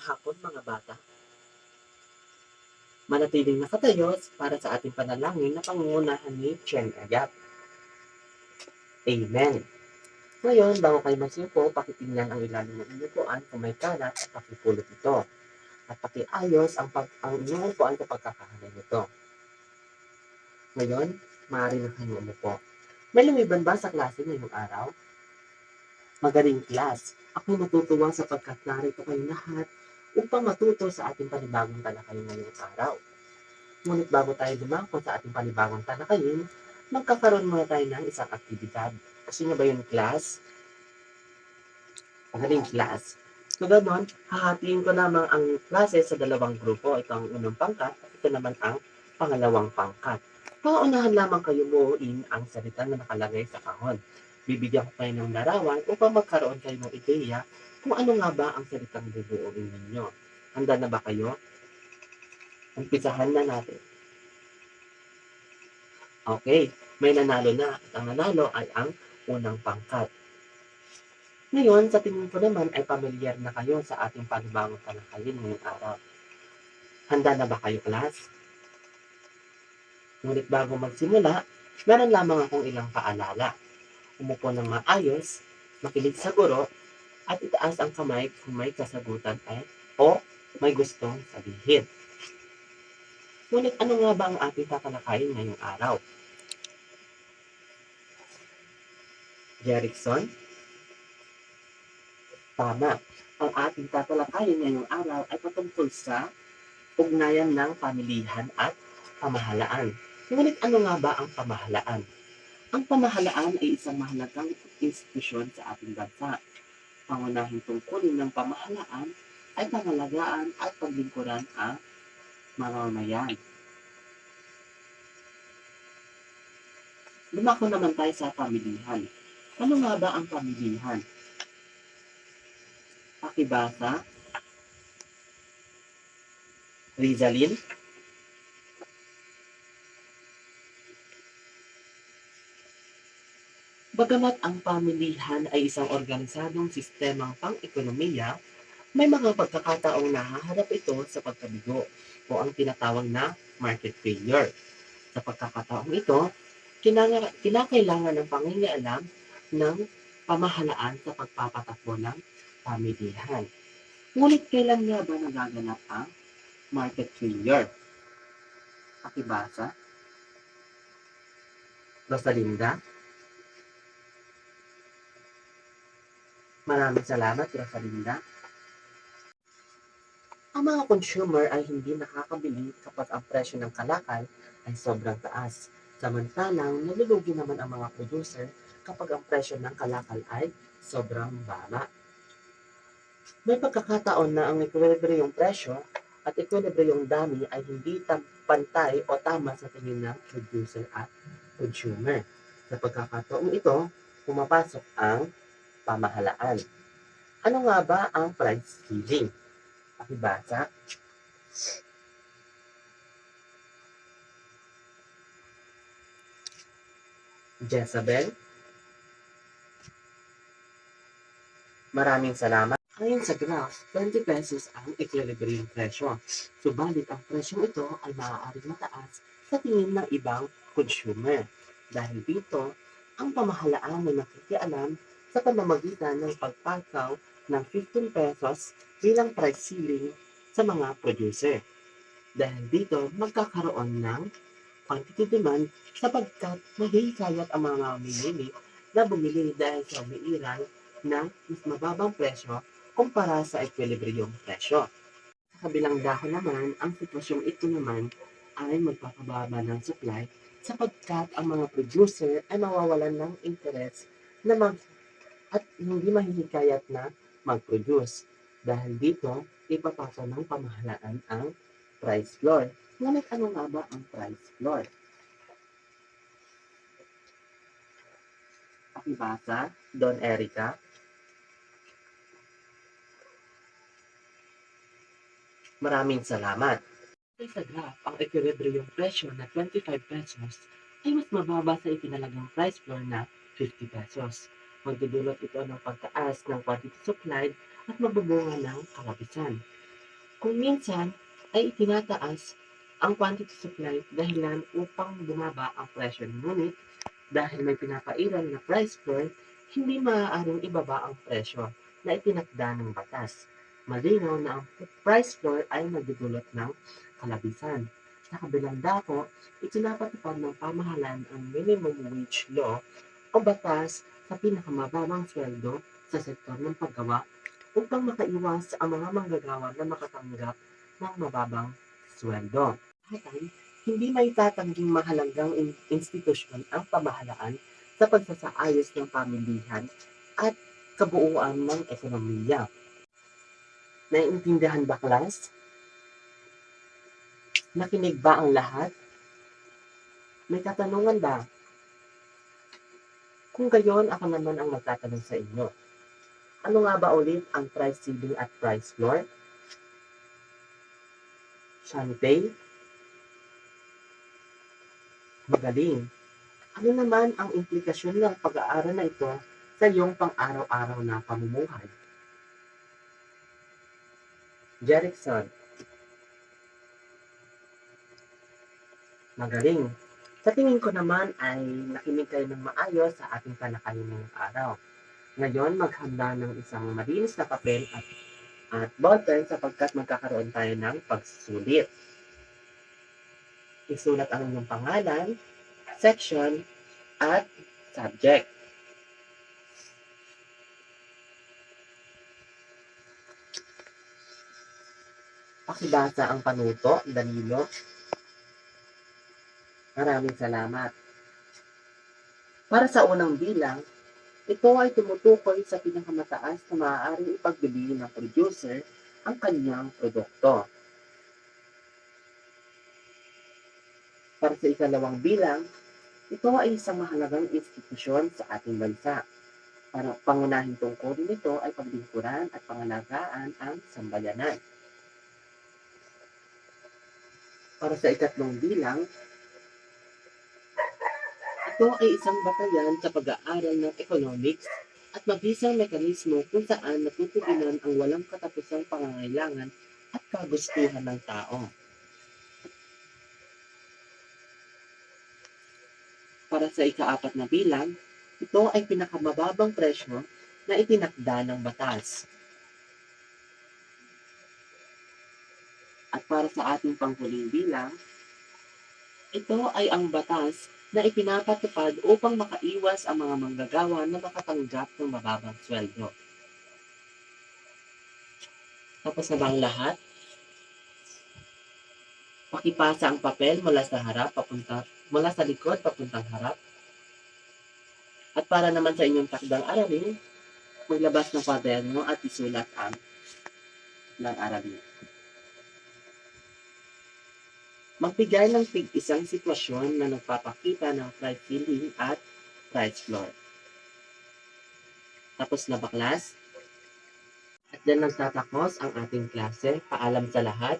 hapon mga bata. Manatiling nakatayo para sa ating panalangin na pangungunahan ni Chen Agap. Amen. Ngayon, bago kayo magsiupo, pakitingnan ang ilalim ng inyong upuan kung may kalat at pakipulot ito. At pakiayos ang inyong upuan kapag kakahanay nito. Ngayon, maaari na kayo umupo. May lumiban ba sa klase ngayong araw? Magaling class. Ako'y natutuwa sapagkat narito kayong lahat upang matuto sa ating panibagong talakayin ngayong araw. Ngunit bago tayo dumako sa ating panibagong talakayin, magkakaroon muna tayo ng isang aktibidad. Gusto niyo ba yung class? Magaling class. So ganoon, hahatiin ko lamang ang klase sa dalawang grupo. Ito ang unang pangkat at ito naman ang pangalawang pangkat. Paunahan lamang kayo buuin ang salita na nakalagay sa kahon. Bibigyan ko kayo ng larawan upang magkaroon kayo ng ideya kung ano nga ba ang salitang bubuuin ninyo. Handa na ba kayo? Umpisahan na natin. Okay, may nanalo na at ang nanalo ay ang unang pangkat. Ngayon, sa tingin ko naman ay pamilyar na kayo sa ating panibagong talakayin ngayong araw. Handa na ba kayo, class? Ngunit bago magsimula, meron lamang akong ilang paalala. Umupo ng maayos, makinig sa guro, at itaas ang kamay kung may kasagutan o may gustong sabihin. Ngunit ano nga ba ang ating tatalakayin ngayong araw? Jerickson? Tama. Ang ating tatalakayin ngayong araw ay patungkol sa ugnayan ng pamilihan at pamahalaan. Ngunit ano nga ba ang pamahalaan? Ang pamahalaan ay isang mahalagang institusyon sa ating bansa. Pangunahing tungkulin ng pamahalaan ay pangalagaan at paglingkuran ang mamamayan. Lumako naman tayo sa pamilihan. Ano nga ba ang pamilihan? Pakibasa. Rizalin? Bagamat ang pamilihan ay isang organisadong sistemang pang-ekonomiya, may mga pagkakataong nahaharap ito sa pagkabigo o ang tinatawag na market failure. Sa pagkakataong ito, kinakailangan ng pangingialam ng pamahalaan sa pagpapatakbo ng pamilihan. Ngunit kailan nga ba nagaganap ang market failure? Pakibasa. Rosalinda? Maraming salamat, Rosalinda. Ang mga consumer ay hindi nakakabili kapag ang presyo ng kalakal ay sobrang taas. Samantalang nalulugi naman ang mga producer kapag ang presyo ng kalakal ay sobrang baba. May pagkakataon na ang ekwilibriyong presyo at ekwilibriyong dami ay hindi pantay o tama sa tingin ng producer at consumer. Sa pagkakataong ito, pumapasok ang pamahalaan. Ano nga ba ang price ceiling? Pakibasa. Jezabel? Maraming salamat. Ayon sa graph, 20 pesos ang equilibrium presyo. Subalit ang presyong ito ay maaaring mataas sa tingin ng ibang consumer. Dahil dito, ang pamahalaan ay nakikialam sa pamamagitan ng pagpataw ng 15 pesos bilang price ceiling sa mga producer. Dahil dito, magkakaroon ng quantity demand sapagkat mahihikayat ang mga mamimili na bumili dahil sa umiiral ng mas mababang presyo kumpara sa ekwilibriyong presyo. Sa kabilang dahon naman, ang sitwasyong ito naman ay magpapababa ng supply sapagkat ang mga producer ay mawawalan ng interest na at hindi mahihikayat na mag-produce. Dahil dito, ipapasa ng pamahalaan ang price floor. Ngunit ano nga ba ang price floor? Pakibasa, Don Erica. Maraming salamat. Sa graph, ang equilibrium presyo na 25 pesos ay mas mababa sa itinalagang price floor na 50 pesos. Magdudulot ito ng pagtaas ng quantity supplied at magbubunga ng kalabisan. Kung minsan ay itinataas ang quantity supply dahilan upang bumaba ang presyo, ngunit dahil may pinapairal na price floor, hindi maaaring ibaba ang presyo na itinakda ng batas. Malinaw na ang price floor ay nagdudulot ng kalabisan. Sa kabilang dako, itinapatupad ng pamahalaan ang minimum wage law o batas sa pinakamababang sweldo sa sektor ng paggawa upang makaiwas ang mga manggagawa na makatanggap ng mababang sweldo. Hatan, hindi may tatangging mahalagang institusyon ang pamahalaan sa pagsasaayos ng pamilihan at kabuuan ng ekonomiya. Naiintindihan ba, class? Nakinig ba ang lahat? May katanungan ba? Kung gayon, ako naman ang magtatanong sa inyo. Ano nga ba ulit ang price ceiling at price floor? Shantay? Magaling. Ano naman ang implikasyon ng pag-aaral na ito sa iyong pang-araw-araw na pamumuhay? Jerickson? Magaling. Sa tingin ko naman ay nakinig kayo ng maayos sa ating talakayan ngayong araw. Ngayon, maghanda ng isang malinis na papel at ballpen sapagkat magkakaroon tayo ng pagsusulit. Isulat ang inyong pangalan, section, at subject. Pakibasa ang panuto, Danilo. Maraming salamat. Para sa unang bilang, ito ay tumutukoy sa pinakamataas na maaaring ipagbili ng producer ang kanyang produkto. Para sa ikalawang bilang, ito ay isang mahalagang institusyon sa ating bansa. Para pangunahing tungkulin nito ay paglingkuran at pangalagaan ang sambayanan. Para sa ikatlong bilang, ito ay isang batayan sa pag-aaral ng economics at mabisang mekanismo kung saan natutugunan ang walang katapusang pangangailangan at kagustuhan ng tao. Para sa ikaapat na bilang, ito ay pinakamababang presyo na itinakda ng batas. At para sa ating panghuling bilang, ito ay ang batas na ipinapatupad upang makaiwas ang mga manggagawa na makatanggap ng mababang sweldo. Tapos na ba ang lahat? Pakipasa ang papel mula sa likod papuntang harap. At para naman sa inyong takdang aralin, maglabas ng kwaderno at isulat ang ng aralin. Magbigay ng tig-isang sitwasyon na nagpapakita ng price ceiling at price floor. Tapos na ba, class? At dyan nagtatapos ang ating klase. Paalam sa lahat.